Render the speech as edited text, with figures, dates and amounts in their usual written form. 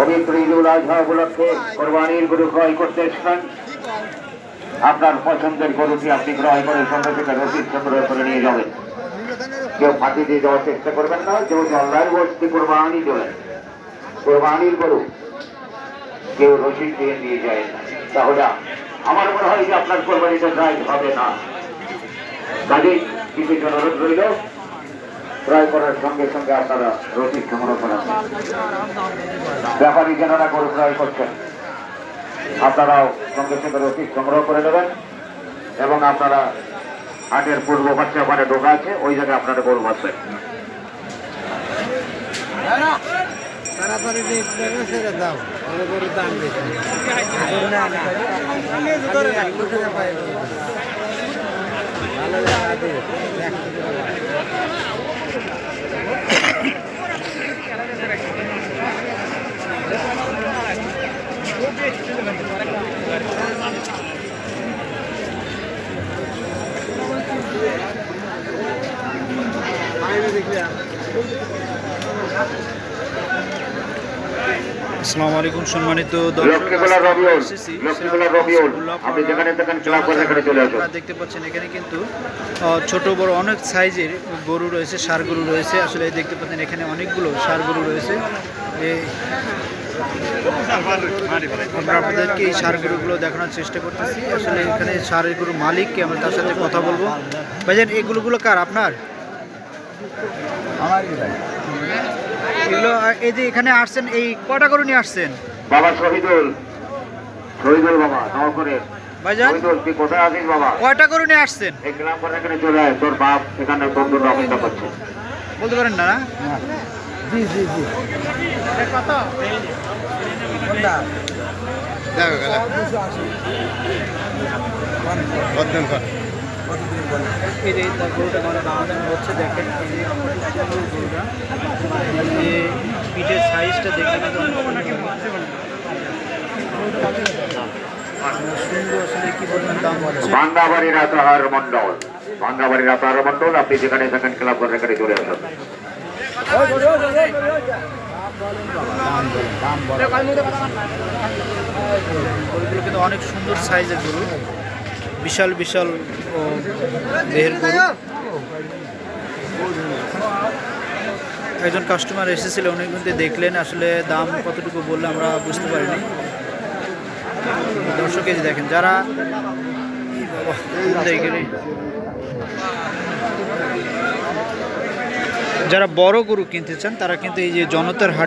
পবিত্র ঈদুল আজহা উপলক্ষে কোরবানির গরু ক্রয় করতে এসেছেন। আপনার পছন্দের গরুটি আপনি ক্রয় করে সঙ্গে থেকে রসিদ সংগ্রহ করে নিয়ে যাবেন। কেউ ফাঁকি দিয়ে যাওয়ার চেষ্টা করবেন না। যেহেতু আল্লাহর বস্তি কোরবানি দেবেন, কোরবানির গরু কেউ রসিদ দিয়ে নিয়ে যায় না, তাহলে আমার মনে হয় যে আপনার কোরবানিটা জায়েজ হবে না। কাজেই কিছু অনুরোধ রইল, ক্রয় করার সঙ্গে সঙ্গে আপনারা রসিদ সংগ্রহ করেন। ব্যাপারী যারা গরু ক্রয় করছেন আপনারাও সঙ্গে সঙ্গে রসিদ সংগ্রহ করে নেবেন এবং আপনারা হাটের পূর্ব পাশে ওখানে ঢোকা আছে, ওই জায়গায় আপনারা গরু বাঁচবেন। তাড়াতাড়ি ছেড়ে দাও, গরুর দাম বেশি। আসসালামু আলাইকুম সম্মানিত দেখতে পাচ্ছেন এখানে কিন্তু ছোট বড় অনেক সাইজের গরু রয়েছে, ষাঁড় গরু রয়েছে। আসলে দেখতে পাচ্ছেন এখানে অনেকগুলো ষাঁড় গরু রয়েছে। আমরা আপনাদেরকে এই ষাঁড় গরুগুলো দেখানোর চেষ্টা করতেছি। আসলে এখানে ষাঁড়ের গরু মালিককে আমরা তার সাথে কথা বলবো। ভাইজান এগুলো কার? আপনার? এগুলো এই যে এখানে আসছেন, এই কটা গরু নিয়ে আসছেন? বাবা শহীদুল বাবা নওকরের ভাইজান তুই কোথায় আছিস বাবা? কয়টা গরু নিয়ে আসছেন? এই গ্রাম করে এখানে চলে আয়, তোর বাপ এখানে বন্ধুর অপেক্ষা করছে। বলতে পারেন না? জি জি জি কত এই যে গরুটা দাম হচ্ছে, দেখেন যে পিঠের সাইজটা দেখে সুন্দর। আসলে কি বলবেন দাম হচ্ছে। ভাঙ্গাবাড়ির রাতাহার মন্ডল, আপনি যেখানে থাকেন ক্লাব করে এখানে চলে আসুন। গরুগুলো কিন্তু অনেক সুন্দর সাইজের গরু, বিশাল বিশাল দেহের গরু। একজন কাস্টমার এসেছিল, উনি কিন্তু দেখলেন। আসলে দাম কতটুকু বললে আমরা বুঝতে পারিনি। দর্শক এই যে দেখেন, যারা বড় গরু কিনতে চান তারা কিন্তু এই যে জনতার হাট